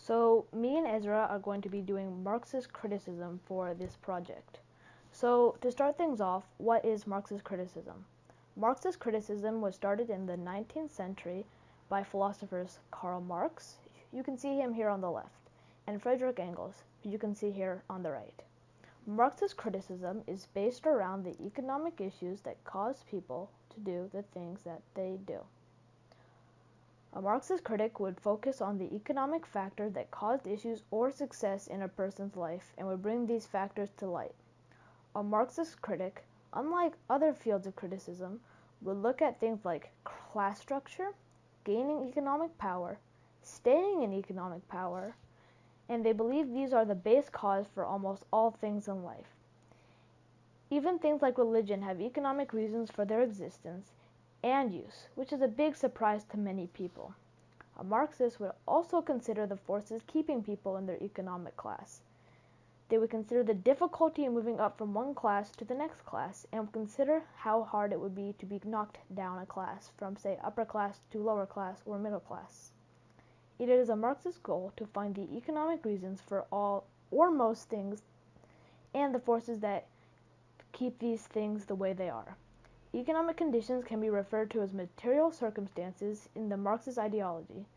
So me and Ezra are going to be doing Marxist criticism for this project. So to start things off, what is Marxist criticism? Marxist criticism was started in the 19th century by philosophers Karl Marx, you can see him here on the left, and Friedrich Engels, you can see here on the right. Marxist criticism is based around the economic issues that cause people to do the things that they do. A Marxist critic would focus on the economic factors that caused issues or success in a person's life and would bring these factors to light. A Marxist critic, unlike other fields of criticism, would look at things like class structure, gaining economic power, staying in economic power, and they believe these are the base cause for almost all things in life. Even things like religion have economic reasons for their existence and use, which is a big surprise to many people. A Marxist would also consider the forces keeping people in their economic class. They would consider the difficulty in moving up from one class to the next class, and would consider how hard it would be to be knocked down a class from, say, upper class to lower class or middle class. It is a Marxist goal to find the economic reasons for all or most things and the forces that keep these things the way they are. Economic conditions can be referred to as material circumstances in the Marxist ideology.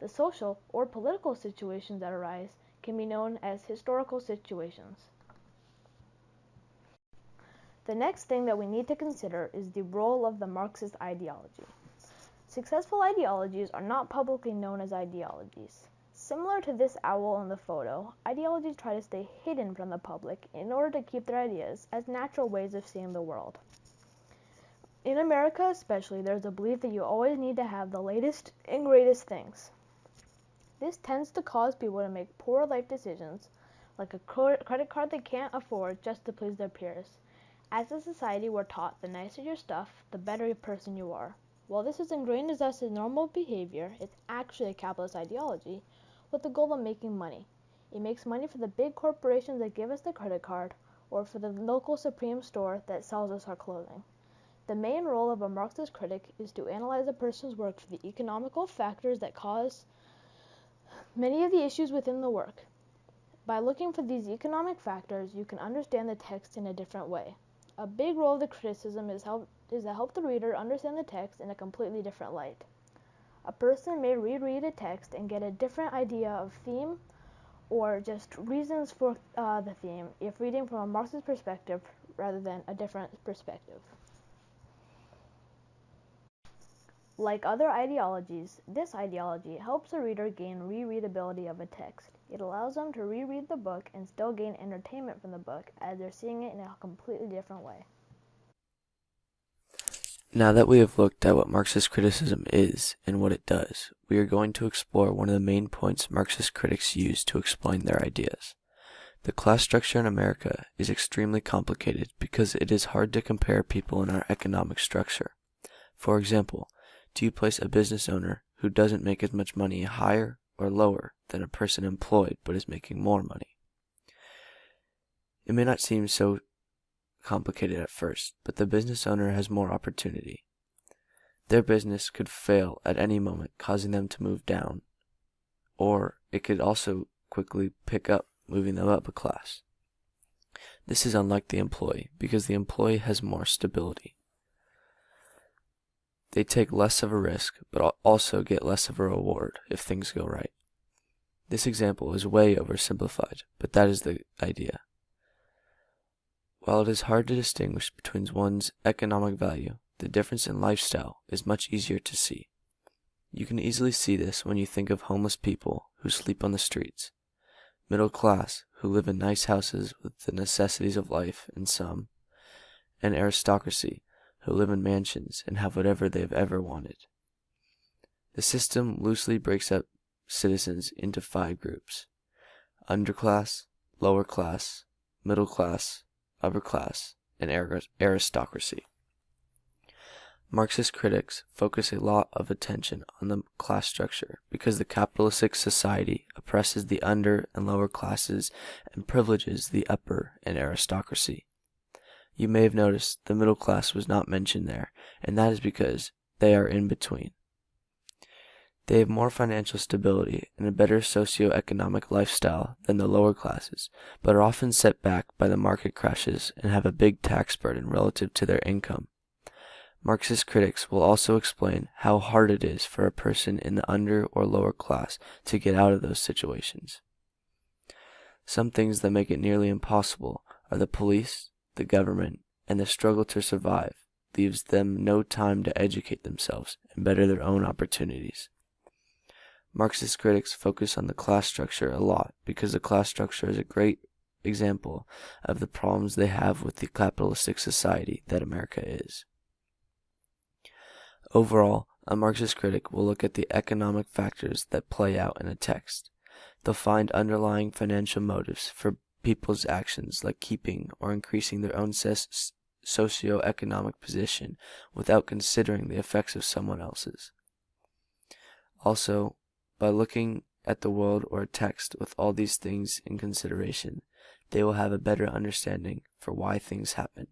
The social or political situations that arise can be known as historical situations. The next thing that we need to consider is the role of the Marxist ideology. Successful ideologies are not publicly known as ideologies. Similar to this owl in the photo, ideologies try to stay hidden from the public in order to keep their ideas as natural ways of seeing the world. In America especially, there's a belief that you always need to have the latest and greatest things. This tends to cause people to make poor life decisions, like a credit card they can't afford just to please their peers. As a society, we're taught the nicer your stuff, the better a person you are. While this is ingrained as us as normal behavior, it's actually a capitalist ideology with the goal of making money. It makes money for the big corporations that give us the credit card, or for the local Supreme store that sells us our clothing. The main role of a Marxist critic is to analyze a person's work for the economical factors that cause many of the issues within the work. By looking for these economic factors, you can understand the text in a different way. A big role of the criticism is to help the reader understand the text in a completely different light. A person may reread a text and get a different idea of theme or just reasons for the theme if reading from a Marxist perspective rather than a different perspective. Like other ideologies, this ideology helps the reader gain rereadability of a text. It allows them to reread the book and still gain entertainment from the book as they're seeing it in a completely different way. Now that we have looked at what Marxist criticism is and what it does, we are going to explore one of the main points Marxist critics use to explain their ideas. The class structure in America is extremely complicated because it is hard to compare people in our economic structure. For example, do you place a business owner who doesn't make as much money higher or lower than a person employed but is making more money? It may not seem so complicated at first, but the business owner has more opportunity. Their business could fail at any moment, causing them to move down, or it could also quickly pick up, moving them up a class. This is unlike the employee, because the employee has more stability. They take less of a risk, but also get less of a reward if things go right. This example is way oversimplified, but that is the idea. While it is hard to distinguish between one's economic value, the difference in lifestyle is much easier to see. You can easily see this when you think of homeless people who sleep on the streets, middle class who live in nice houses with the necessities of life in some, and aristocracy who live in mansions and have whatever they have ever wanted. The system loosely breaks up citizens into 5 groups: underclass, lower class, middle class, upper class, and aristocracy. Marxist critics focus a lot of attention on the class structure because the capitalistic society oppresses the under and lower classes and privileges the upper and aristocracy. You may have noticed the middle class was not mentioned there, and that is because they are in between. They have more financial stability and a better socio-economic lifestyle than the lower classes, but are often set back by the market crashes and have a big tax burden relative to their income. Marxist critics will also explain how hard it is for a person in the under or lower class to get out of those situations. Some things that make it nearly impossible are the police, the government, and the struggle to survive leaves them no time to educate themselves and better their own opportunities. Marxist critics focus on the class structure a lot because the class structure is a great example of the problems they have with the capitalistic society that America is. Overall, a Marxist critic will look at the economic factors that play out in a text. They'll find underlying financial motives for people's actions like keeping or increasing their own socio-economic position without considering the effects of someone else's. Also, by looking at the world or a text with all these things in consideration, they will have a better understanding for why things happen.